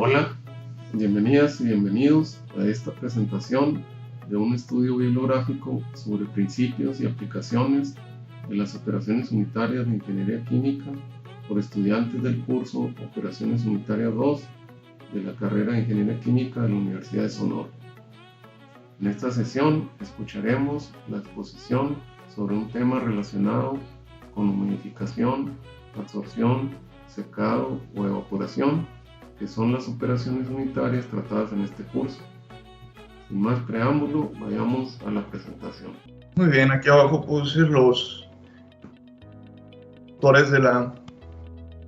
Hola, bienvenidas y bienvenidos a esta presentación de un estudio bibliográfico sobre principios y aplicaciones de las operaciones unitarias de ingeniería química por estudiantes del curso Operaciones Unitarias 2 de la carrera de Ingeniería Química de la Universidad de Sonora. En esta sesión escucharemos la exposición sobre un tema relacionado con humidificación, absorción, secado o evaporación, que son las operaciones unitarias tratadas en este curso. Sin más preámbulo, vayamos a la presentación. Muy bien, aquí abajo puse los autores de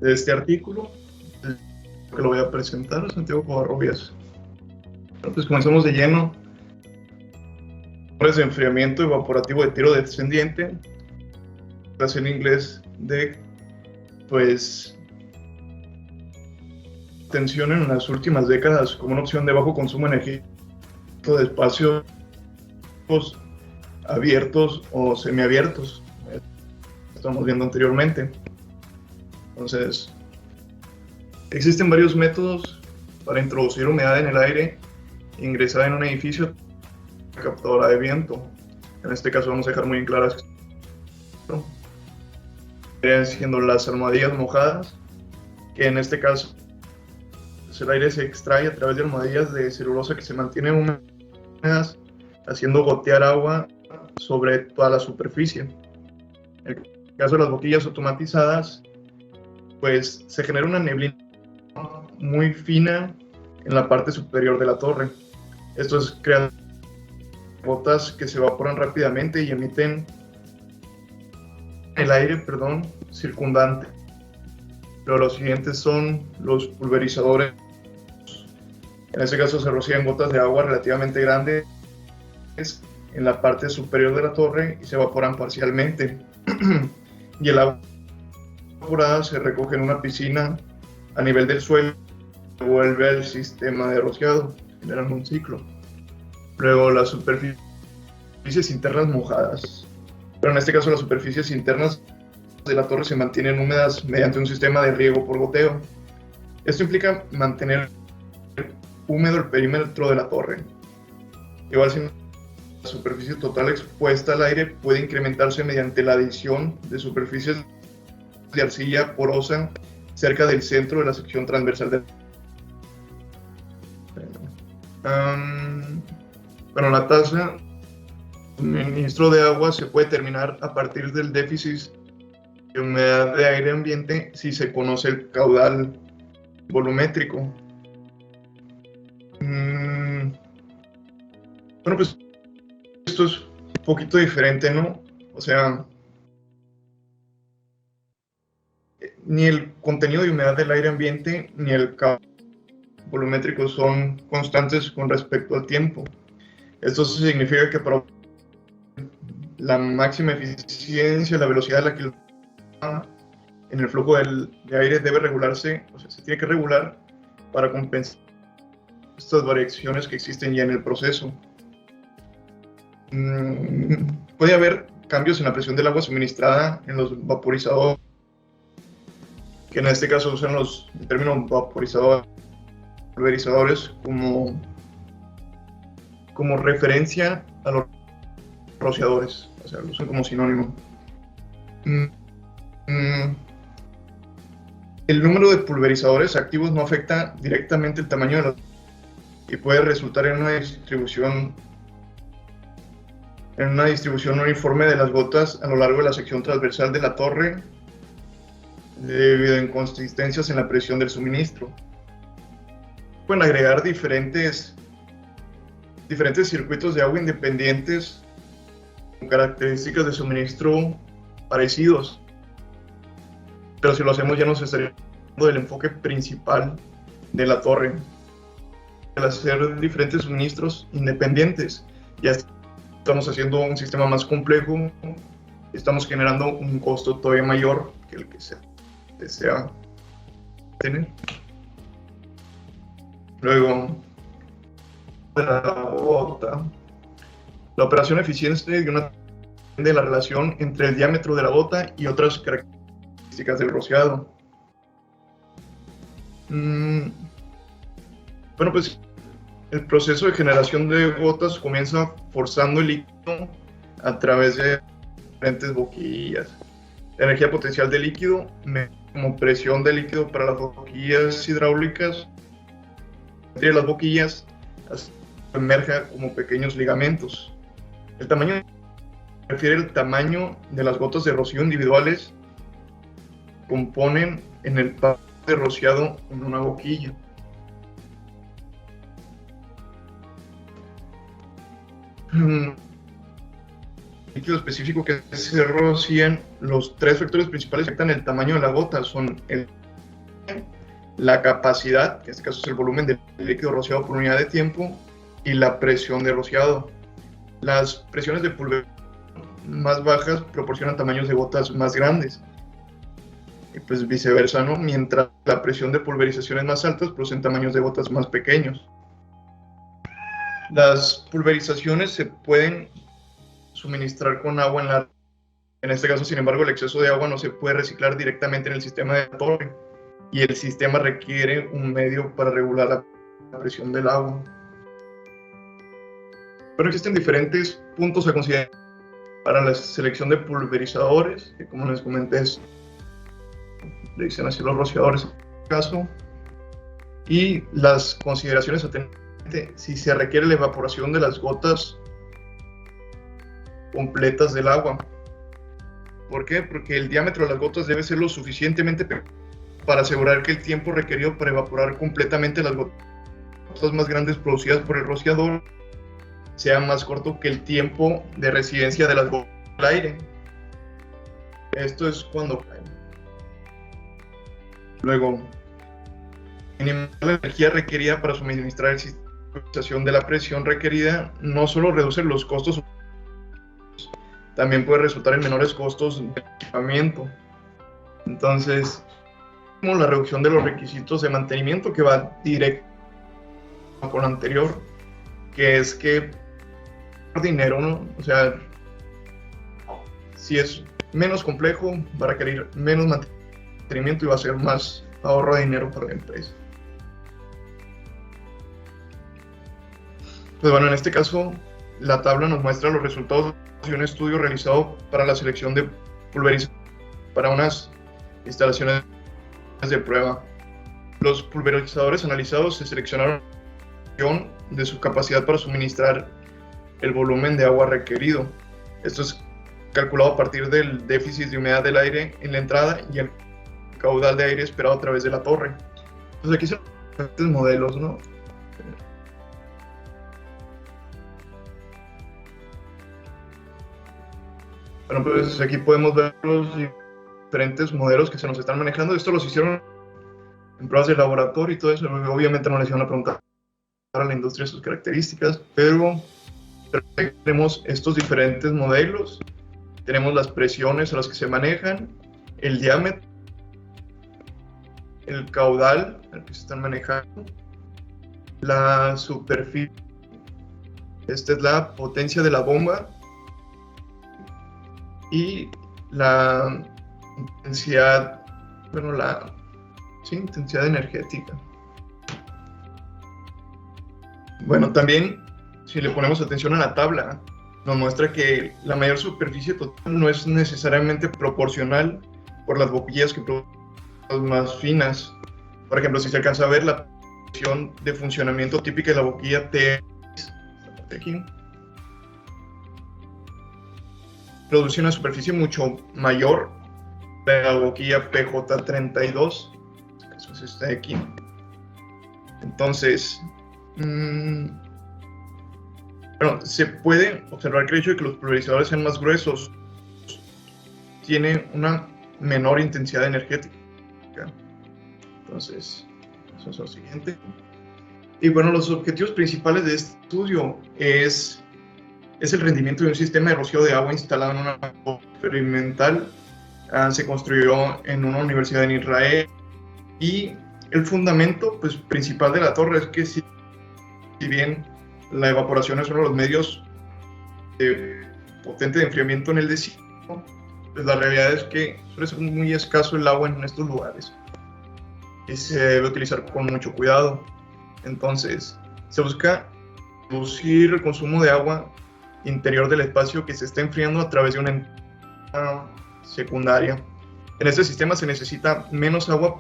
este artículo, que lo voy a presentar, Santiago Covarrubias. Bueno, pues comenzamos de lleno. De enfriamiento evaporativo de tiro descendiente, en inglés de tensión en las últimas décadas como una opción de bajo consumo energético de espacios abiertos o semiabiertos. Estamos viendo anteriormente. Entonces, existen varios métodos para introducir humedad en el aire ingresada en un edificio captadora de viento. En este caso vamos a dejar muy en claras siendo las almohadillas mojadas, que en este caso el aire se extrae a través de almohadillas de celulosa que se mantienen húmedas, haciendo gotear agua sobre toda la superficie. En el caso de las boquillas automatizadas, pues se genera una neblina muy fina en la parte superior de la torre. Esto es creando gotas que se evaporan rápidamente y emiten el aire, circundante. Pero los siguientes son los pulverizadores. En este caso se rocían gotas de agua relativamente grandes en la parte superior de la torre y se evaporan parcialmente. Y el agua evaporada se recoge en una piscina a nivel del suelo y vuelve al sistema de rociado, generando un ciclo. Luego las superficies internas mojadas. Pero en este caso las superficies internas de la torre se mantienen húmedas mediante un sistema de riego por goteo. Esto implica mantener húmedo el perímetro de la torre. Igual si la superficie total expuesta al aire puede incrementarse mediante la adición de superficies de arcilla porosa cerca del centro de la sección transversal de la tasa de suministro de agua se puede determinar a partir del déficit de humedad de aire ambiente si se conoce el caudal volumétrico. Bueno, pues esto es un poquito diferente, ¿no? O sea, ni el contenido de humedad del aire ambiente ni el caudal volumétrico son constantes con respecto al tiempo. Esto significa que para la máxima eficiencia, la velocidad a la que en el flujo de aire debe regularse, o sea, se tiene que regular para compensar estas variaciones que existen ya en el proceso. Puede haber cambios en la presión del agua suministrada en los vaporizadores, que en este caso usan el término pulverizadores como referencia a los rociadores, o sea, lo usan como sinónimo. El número de pulverizadores activos no afecta directamente el tamaño de la y puede resultar en una distribución uniforme de las gotas a lo largo de la sección transversal de la torre debido a inconsistencias en la presión del suministro. Pueden agregar diferentes circuitos de agua independientes con características de suministro parecidos, pero si lo hacemos ya nos estaríamos hablando del enfoque principal de la torre. Al hacer diferentes suministros independientes, ya estamos haciendo un sistema más complejo, estamos generando un costo todavía mayor que el que se desea tener. Luego, la operación eficiente de la relación entre el diámetro de la bota y otras características del rociado. Bueno, pues el proceso de generación de gotas comienza forzando el líquido a través de diferentes boquillas. La energía potencial del líquido, como presión del líquido para las boquillas hidráulicas, entre las boquillas emerge como pequeños ligamentos. El tamaño refiere al tamaño de las gotas de rocío individuales que componen en el paso de rociado en una boquilla. El líquido específico que se rocían, los tres factores principales que afectan el tamaño de la gota son la capacidad, que en este caso es el volumen del líquido rociado por unidad de tiempo, y la presión de rociado. Las presiones de pulverización más bajas proporcionan tamaños de gotas más grandes, y pues viceversa, ¿no? Mientras la presión de pulverizaciones más altas producen tamaños de gotas más pequeños. Las pulverizaciones se pueden suministrar con agua en este caso, sin embargo, el exceso de agua no se puede reciclar directamente en el sistema de la torre, y el sistema requiere un medio para regular la presión del agua. Pero existen diferentes puntos a considerar para la selección de pulverizadores, que como les comenté, le dicen así los rociadores en este caso, y las consideraciones a tener si se requiere la evaporación de las gotas completas del agua. ¿Por qué? Porque el diámetro de las gotas debe ser lo suficientemente pequeño para asegurar que el tiempo requerido para evaporar completamente las gotas más grandes producidas por el rociador sea más corto que el tiempo de residencia de las gotas al aire. Esto es cuando caen. Luego, minimizar la energía requerida para suministrar el sistema de la presión requerida no solo reduce los costos, también puede resultar en menores costos de equipamiento. Entonces, como la reducción de los requisitos de mantenimiento que va directo con lo anterior, que es que por dinero, ¿no? O sea, si es menos complejo, va a requerir menos mantenimiento y va a ser más ahorro de dinero para la empresa. Pues bueno, en este caso, la tabla nos muestra los resultados de un estudio realizado para la selección de pulverizadores para unas instalaciones de prueba. Los pulverizadores analizados se seleccionaron de su capacidad para suministrar el volumen de agua requerido. Esto es calculado a partir del déficit de humedad del aire en la entrada y el caudal de aire esperado a través de la torre. Entonces aquí son diferentes modelos, ¿no? Bueno, pues aquí podemos ver los diferentes modelos que se nos están manejando. Esto los hicieron en pruebas de laboratorio y todo eso. Obviamente no les iban a preguntar a la industria sus características, pero tenemos estos diferentes modelos. Tenemos las presiones a las que se manejan, el diámetro, el caudal al que se están manejando, la superficie. Esta es la potencia de la bomba y la intensidad, bueno, intensidad energética. Bueno, también, si le ponemos atención a la tabla, nos muestra que la mayor superficie total no es necesariamente proporcional por las boquillas que producen más finas. Por ejemplo, si se alcanza a ver la presión de funcionamiento típica de la boquilla T, aquí, produce una superficie mucho mayor de la boquilla PJ32, eso es esta de aquí. Entonces, bueno, se puede observar que el hecho de que los pulverizadores sean más gruesos tiene una menor intensidad energética. Entonces, eso es lo siguiente. Y bueno, los objetivos principales de este estudio es el rendimiento de un sistema de rocío de agua instalado en una experimental. Se construyó en una universidad en Israel, y el fundamento principal de la torre es que si bien la evaporación es uno de los medios potentes de enfriamiento en el desierto, pues la realidad es que suele ser muy escaso el agua en estos lugares y se debe utilizar con mucho cuidado. Entonces, se busca reducir el consumo de agua interior del espacio que se está enfriando a través de una entrada secundaria. En este sistema se necesita menos agua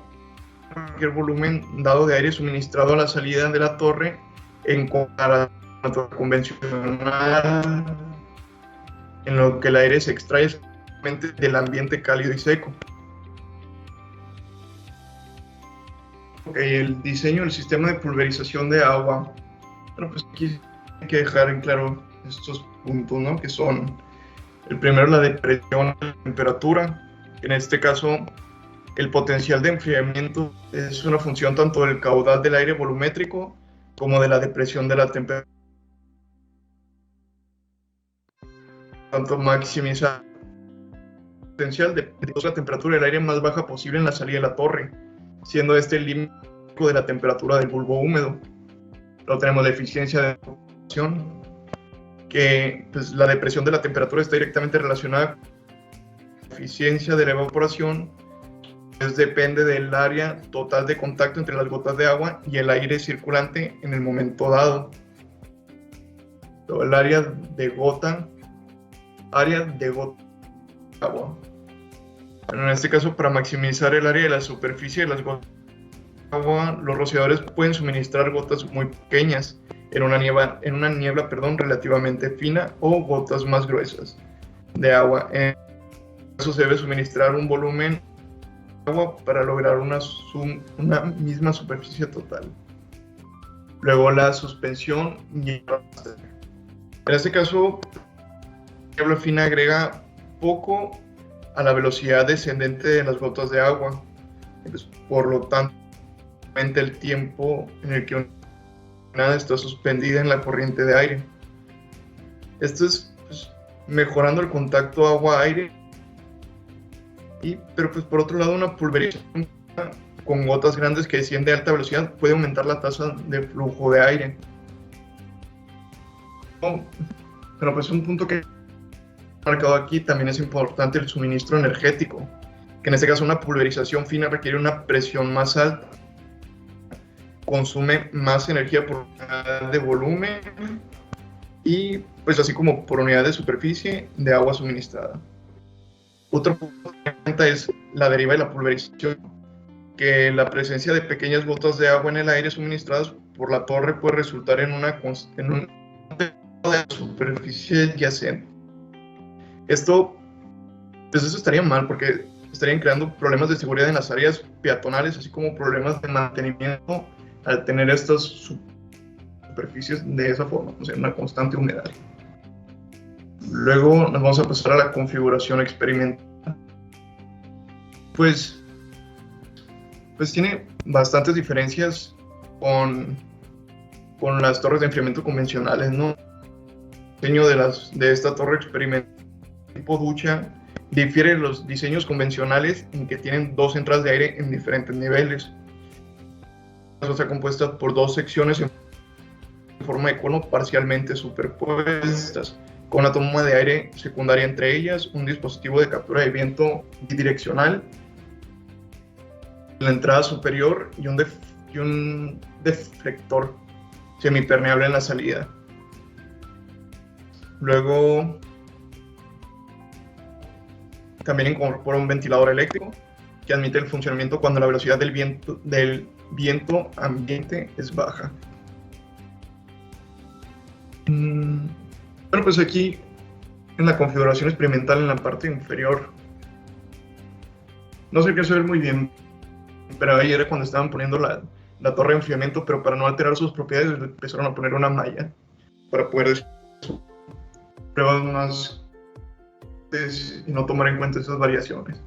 por cualquier volumen dado de aire suministrado a la salida de la torre en comparación a la torre convencional, en lo que el aire se extrae del ambiente cálido y seco. El diseño del sistema de pulverización de agua. Bueno, pues aquí hay que dejar en claro estos puntos, ¿no? Que son, el primero, la depresión de la temperatura. En este caso, el potencial de enfriamiento es una función tanto del caudal del aire volumétrico como de la depresión de la temperatura. Tanto maximizar el potencial de la temperatura del aire más baja posible en la salida de la torre, siendo este el límite de la temperatura del bulbo húmedo. Luego tenemos la eficiencia de evaporación, que pues, la depresión de la temperatura está directamente relacionada con la eficiencia de la evaporación, pues depende del área total de contacto entre las gotas de agua y el aire circulante en el momento dado. Luego, el área de gota de agua. Bueno, en este caso, para maximizar el área de la superficie de las gotas de agua, los rociadores pueden suministrar gotas muy pequeñas en una niebla relativamente fina o gotas más gruesas de agua. En este caso, se debe suministrar un volumen de agua para lograr una misma superficie total. Luego, la suspensión y el arrastre. En este caso, la niebla fina agrega poco a la velocidad descendente de las gotas de agua. Pues, por lo tanto, aumenta el tiempo en el que una está suspendida en la corriente de aire. Esto es pues, mejorando el contacto agua-aire. Pero pues, por otro lado, una pulverización con gotas grandes que desciende a alta velocidad puede aumentar la tasa de flujo de aire. Pero pues un punto que marcado aquí también es importante el suministro energético, que en este caso una pulverización fina requiere una presión más alta, consume más energía por unidad de volumen y pues así como por unidad de superficie de agua suministrada. Otro punto es la deriva de la pulverización, que la presencia de pequeñas gotas de agua en el aire suministradas por la torre puede resultar en una superficie adyacente. Esto estaría mal porque estarían creando problemas de seguridad en las áreas peatonales, así como problemas de mantenimiento al tener estas superficies de esa forma, o sea, una constante humedad. Luego nos vamos a pasar a la configuración experimental. Pues tiene bastantes diferencias con las torres de enfriamiento convencionales, ¿no? El diseño de esta torre experimental tipo ducha difiere de los diseños convencionales en que tienen dos entradas de aire en diferentes niveles. Está compuesta por dos secciones en forma de cono parcialmente superpuestas, con una toma de aire secundaria entre ellas, un dispositivo de captura de viento bidireccional en la entrada superior y un deflector semipermeable en la salida. Luego también incorpora un ventilador eléctrico que admite el funcionamiento cuando la velocidad del viento ambiente es baja. Bueno, pues aquí en la configuración experimental en la parte inferior no se alcanzó a ver muy bien, pero ahí era cuando estaban poniendo la torre de enfriamiento, pero para no alterar sus propiedades empezaron a poner una malla para poder pruebas más y no tomar en cuenta esas variaciones.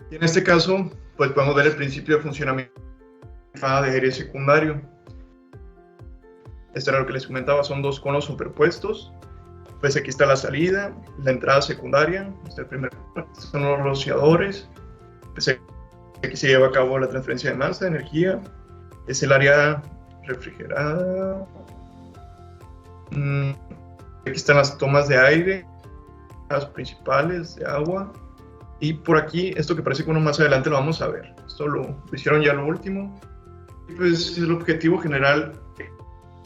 Y en este caso, pues podemos ver el principio de funcionamiento de aire secundario. Esto era lo que les comentaba, son dos conos superpuestos. Pues aquí está la salida, la entrada secundaria, este el primer, estos son los rociadores. Pues aquí se lleva a cabo la transferencia de masa, de energía. Es el área refrigerada. Aquí están las tomas de aire, las principales de agua. Y por aquí, esto que parece que uno más adelante lo vamos a ver. Esto lo hicieron ya lo último. pues el objetivo general es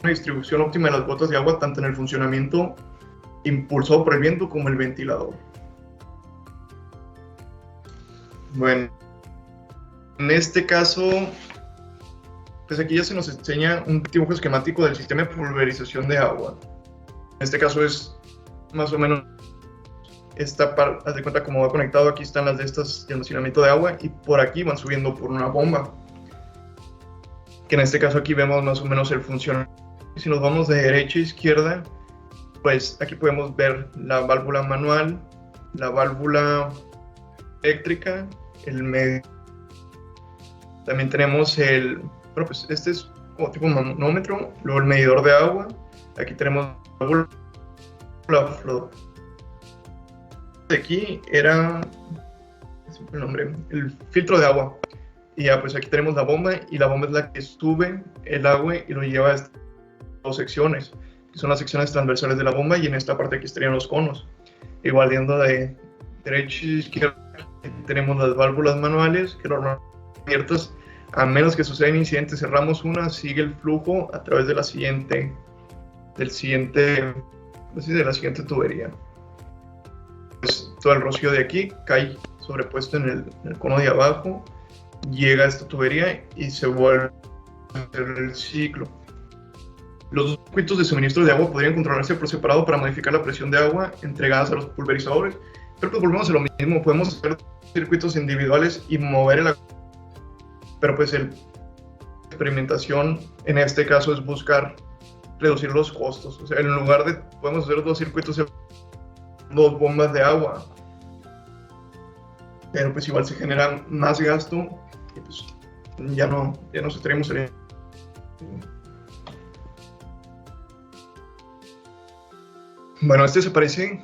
una distribución óptima de las gotas de agua tanto en el funcionamiento impulsado por el viento como el ventilador. Bueno, en este caso, pues aquí ya se nos enseña un dibujo esquemático del sistema de pulverización de agua. En este caso es más o menos esta parte, haz de cuenta cómo va conectado, aquí están las de estas de almacenamiento de agua y por aquí van subiendo por una bomba. Que en este caso aquí vemos más o menos el funcionamiento. Si nos vamos de derecha a izquierda, pues aquí podemos ver la válvula manual, la válvula eléctrica, el medio. También tenemos el, bueno, pues este es como tipo manómetro, luego el medidor de agua. Aquí tenemos la flor. De aquí era el nombre, el filtro de agua. Y ya pues aquí tenemos la bomba y la bomba es la que sube el agua y lo lleva a estas dos secciones, que son las secciones transversales de la bomba, y en esta parte aquí estarían los conos. Igual yendo de derecha a izquierda tenemos las válvulas manuales que normalmente abiertas, a menos que sucedan incidentes, cerramos una, sigue el flujo a través de la siguiente tubería. Pues todo el rocío de aquí cae sobrepuesto en el cono de abajo, llega a esta tubería y se vuelve a hacer el ciclo. Los dos circuitos de suministro de agua podrían controlarse por separado para modificar la presión de agua entregadas a los pulverizadores, pero pues volvemos a lo mismo, podemos hacer circuitos individuales y mover el agua, pero pues la experimentación en este caso es buscar reducir los costos. O sea, en lugar de podemos hacer dos circuitos, dos bombas de agua, pero pues igual se genera más gasto y pues ya no estaríamos en. Bueno, este se parece,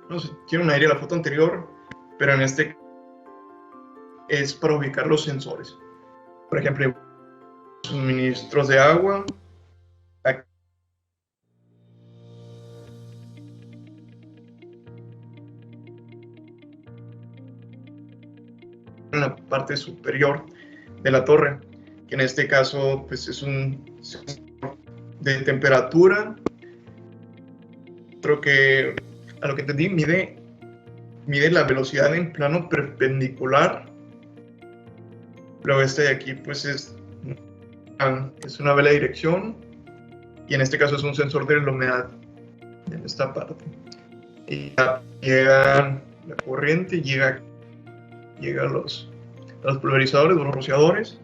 no sé, tiene un aire a la foto anterior, pero en este es para ubicar los sensores. Por ejemplo, suministros de agua. Aquí en la parte superior de la torre, que en este caso pues es un sensor de temperatura. Creo que, a lo que entendí, mide la velocidad en plano perpendicular. Luego este de aquí pues es una vela de dirección, y en este caso es un sensor de la humedad en esta parte. Y ya llega la corriente, llega a los pulverizadores o los rociadores.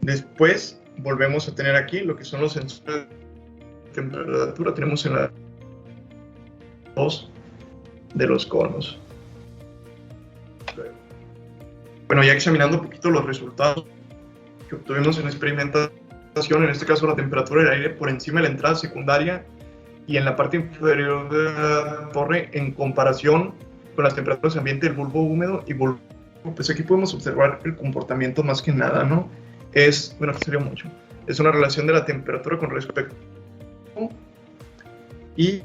Después volvemos a tener aquí lo que son los sensores de temperatura. Tenemos en la dos de los conos. Bueno, ya examinando un poquito los resultados que obtuvimos en la experimentación, en este caso la temperatura del aire por encima de la entrada secundaria y en la parte inferior de la torre en comparación con las temperaturas de ambiente del bulbo húmedo y bulbo, pues aquí podemos observar el comportamiento más que nada, ¿no? Bueno, esto sería mucho. Es una relación de la temperatura con respecto y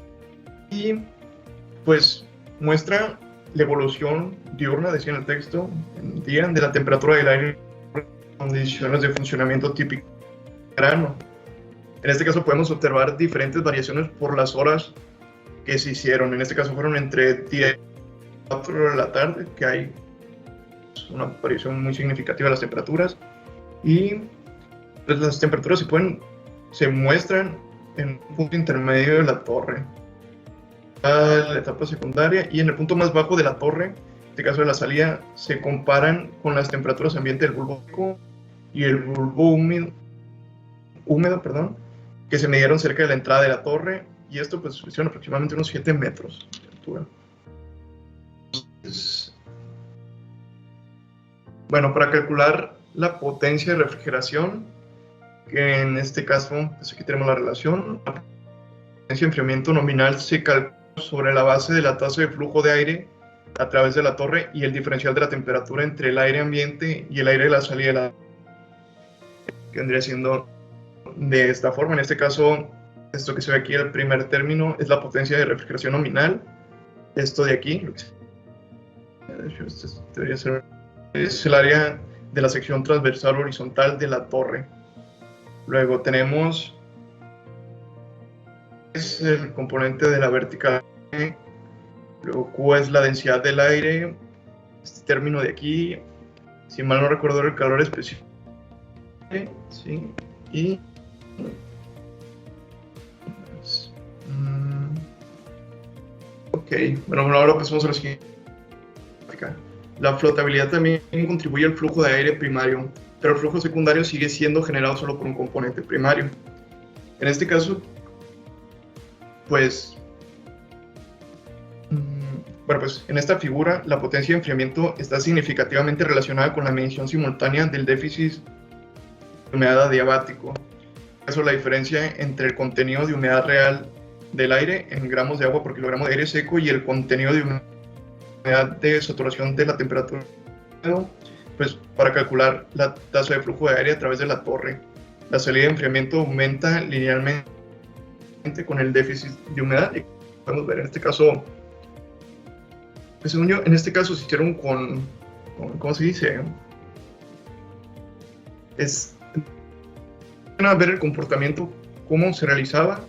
pues muestra la evolución diurna, decía en el texto, en día, de la temperatura del aire en condiciones de funcionamiento típico de verano. En este caso podemos observar diferentes variaciones por las horas que se hicieron. En este caso fueron entre 10 y 4 de la tarde, que hay una variación muy significativa de las temperaturas. Y pues las temperaturas se muestran en un punto intermedio de la torre, la etapa secundaria, y en el punto más bajo de la torre, en este caso de la salida, se comparan con las temperaturas ambiente del bulbo seco y el bulbo húmedo, que se midieron cerca de la entrada de la torre, y esto pues hicieron aproximadamente unos 7 metros de altura. Entonces, bueno, para calcular la potencia de refrigeración, que en este caso, pues aquí tenemos la relación, la potencia de enfriamiento nominal se calcula sobre la base de la tasa de flujo de aire a través de la torre y el diferencial de la temperatura entre el aire ambiente y el aire de la salida de la, que vendría siendo de esta forma. En este caso, esto que se ve aquí, el primer término, es la potencia de refrigeración nominal. Esto de aquí, debería ser, es el área de la sección transversal horizontal de la torre. Luego tenemos es el componente de la vertical. Luego Q es la densidad del aire. Este término de aquí, si mal no recuerdo, el calor específico. ¿Sí? Y ok, bueno, ahora pasamos a la siguiente. La flotabilidad también contribuye al flujo de aire primario, pero el flujo secundario sigue siendo generado solo por un componente primario. En este caso, pues, pues en esta figura la potencia de enfriamiento está significativamente relacionada con la medición simultánea del déficit de humedad adiabático. Eso es la diferencia entre el contenido de humedad real del aire en gramos de agua por kilogramo de aire seco y el contenido de humedad de saturación de la temperatura, pues para calcular la tasa de flujo de aire a través de la torre. La salida de enfriamiento aumenta linealmente con el déficit de humedad. Y podemos ver en este caso, pues según yo, en este caso se hicieron con ¿cómo se dice? Es ver el comportamiento, cómo se realizaba,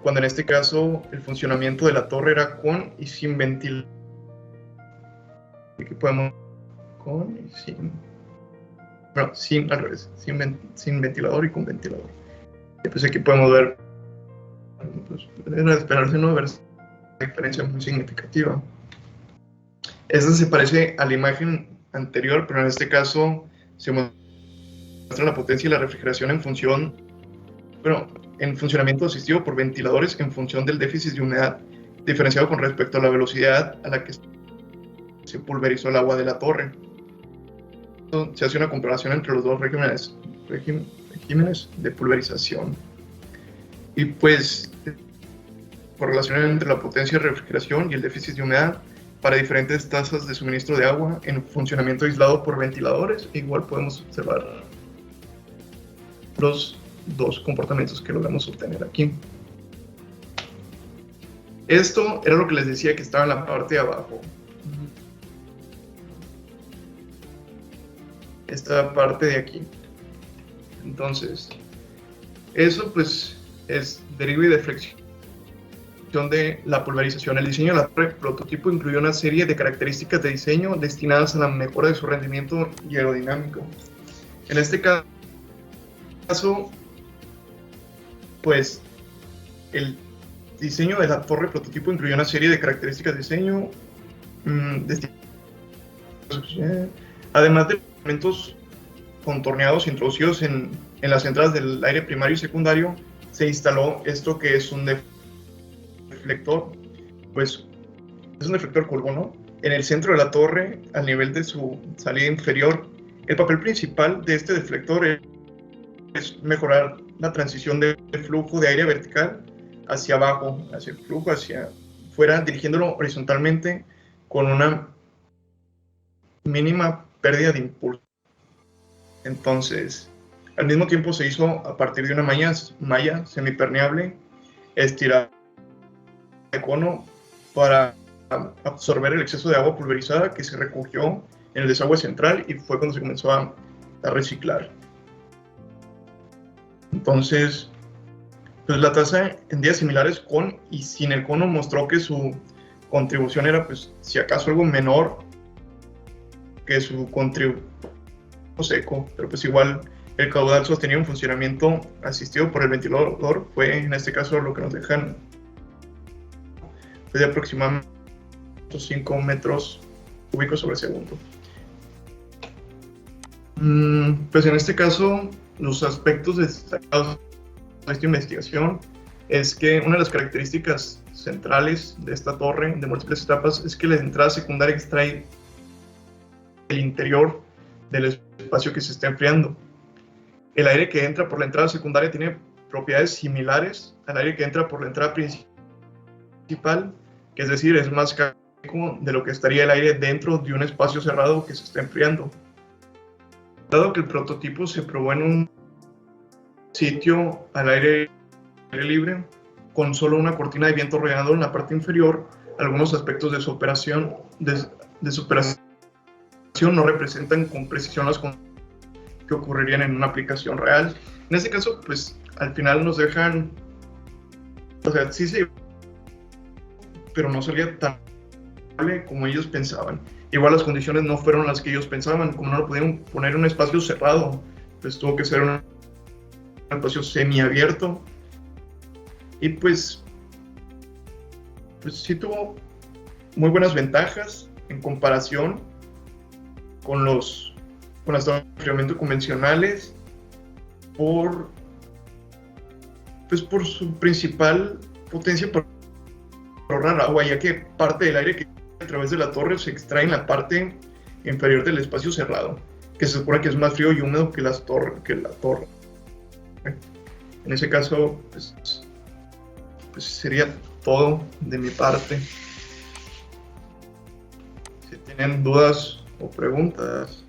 cuando en este caso el funcionamiento de la torre era con y sin ventilador. Aquí podemos con y sin, bueno, sin al revés, sin ventilador y con ventilador. Y pues aquí podemos ver, pues era de esperarse no ver una diferencia muy significativa. Esta se parece a la imagen anterior, pero en este caso se muestra la potencia y la refrigeración en función, bueno, en funcionamiento asistido por ventiladores en función del déficit de humedad, diferenciado con respecto a la velocidad a la que se pulverizó el agua de la torre. Se hace una comparación entre los dos regímenes de pulverización. Y pues, correlación entre la potencia de refrigeración y el déficit de humedad para diferentes tasas de suministro de agua en funcionamiento aislado por ventiladores. Igual podemos observar los dos comportamientos que logramos obtener aquí. Esto era lo que les decía que estaba en la parte de abajo. Esta parte de aquí. Entonces, eso pues es deriva y deflexión de la pulverización. El diseño de la torre prototipo incluyó una serie de características de diseño destinadas a la mejora de su rendimiento y aerodinámico. En este caso, pues el diseño de la torre prototipo incluyó una serie de características de diseño además de elementos contorneados introducidos en las entradas del aire primario y secundario. Se instaló esto que es un deflector, pues es un deflector curvo, ¿no? En el centro de la torre, al nivel de su salida inferior. El papel principal de este deflector es mejorar la transición de flujo de aire vertical hacia abajo, hacia el flujo hacia afuera, dirigiéndolo horizontalmente con una mínima pérdida de impulso. Entonces, al mismo tiempo se hizo a partir de una malla semipermeable estirada de cono para absorber el exceso de agua pulverizada que se recogió en el desagüe central, y fue cuando se comenzó a reciclar. Entonces, pues la tasa en días similares con y sin el cono mostró que su contribución era, pues, si acaso algo menor que su contribución seco, pero pues igual el caudal sostenido en funcionamiento asistido por el ventilador fue en este caso lo que nos dejan de aproximadamente 5 metros cúbicos sobre segundo. Pues en este caso los aspectos destacados de esta investigación es que una de las características centrales de esta torre de múltiples etapas es que la entrada secundaria extrae el interior del espacio que se está enfriando. El aire que entra por la entrada secundaria tiene propiedades similares al aire que entra por la entrada principal, que es decir, es más caliente de lo que estaría el aire dentro de un espacio cerrado que se está enfriando. Dado que el prototipo se probó en un sitio al aire libre, con solo una cortina de viento rodeando en la parte inferior, algunos aspectos de su operación no representan con precisión las condiciones que que ocurrirían en una aplicación real. En este caso, pues al final nos dejan, o sea, sí se, pero no salía tan como ellos pensaban. Igual las condiciones no fueron las que ellos pensaban, como no lo pudieron poner en un espacio cerrado, pues tuvo que ser un espacio semiabierto. Y pues sí tuvo muy buenas ventajas en comparación con las torres de enfriamiento convencionales por su principal potencia para ahorrar agua, ya que parte del aire que a través de la torre se extrae en la parte inferior del espacio cerrado, que se supone que es más frío y húmedo que la torre. En ese caso, pues sería todo de mi parte. Si tienen dudas o preguntas.